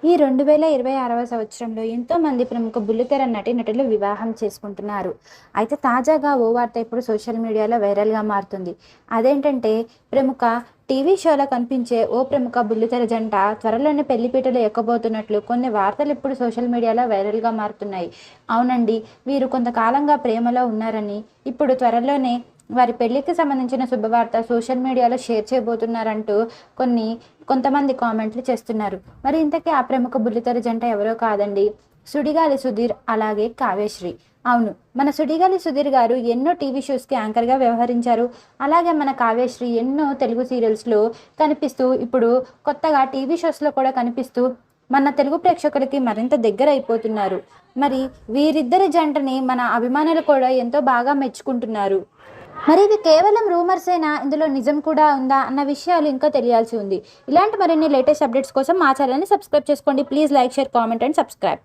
ఈ 2026వ సంవత్సరంలో ఎంతోమంది ప్రముఖ బుల్లితెర నటీనటులు వివాహం చేసుకుంటున్నారు. అయితే తాజాగా ఓ వార్త ఇప్పుడు సోషల్ మీడియాలో వైరల్‌గా మారుతుంది. అదేంటంటే ప్రముఖ టీవీ షోలో కనిపించే ఓ ప్రముఖ బుల్లితెర జంట త్వరలోనే పెళ్లిపీటలు ఎక్కబోతున్నట్లు కొన్ని వార్తలు ఇప్పుడు సోషల్ మీడియాలో వైరల్‌గా మారుతున్నాయి. అవునండి, వీరు కొంతకాలంగా ప్రేమలో ఉన్నారని, ఇప్పుడు త్వరలోనే వారి పెళ్లికి సంబంధించిన శుభవార్త సోషల్ మీడియాలో షేర్ చేయబోతున్నారంటూ కొంతమంది కామెంట్లు చేస్తున్నారు. మరి ఇంతకీ ఆ ప్రముఖ బుల్లితెర జంట ఎవరో కాదండి, సుడిగాలి సుధీర్ అలాగే కావ్యశ్రీ. అవును, మన సుడిగాలి సుధీర్ గారు ఎన్నో టీవీ షోస్‌కి యాంకర్‌గా వ్యవహరించారు. అలాగే మన కావ్యశ్రీ ఎన్నో తెలుగు సీరియల్స్‌లో కనిపిస్తూ, ఇప్పుడు కొత్తగా టీవీ షోస్‌లో కూడా కనిపిస్తూ మన తెలుగు ప్రేక్షకులకి మరింత దగ్గరైపోతున్నారు. మరి వీరిద్దరి జంటని మన అభిమానులు కూడా ఎంతో బాగా మెచ్చుకుంటున్నారు. మరి ఇవి కేవలం రూమర్సేనా? ఇందులో నిజం కూడా ఉందా? అన్న విషయాలు ఇంకా తెలియాల్సి ఉంది. ఇలాంటి మరిన్ని లేటెస్ట్ అప్డేట్స్ కోసం మా ఛానల్‌ని సబ్స్క్రైబ్ చేసుకోండి. Please like, share, comment and subscribe.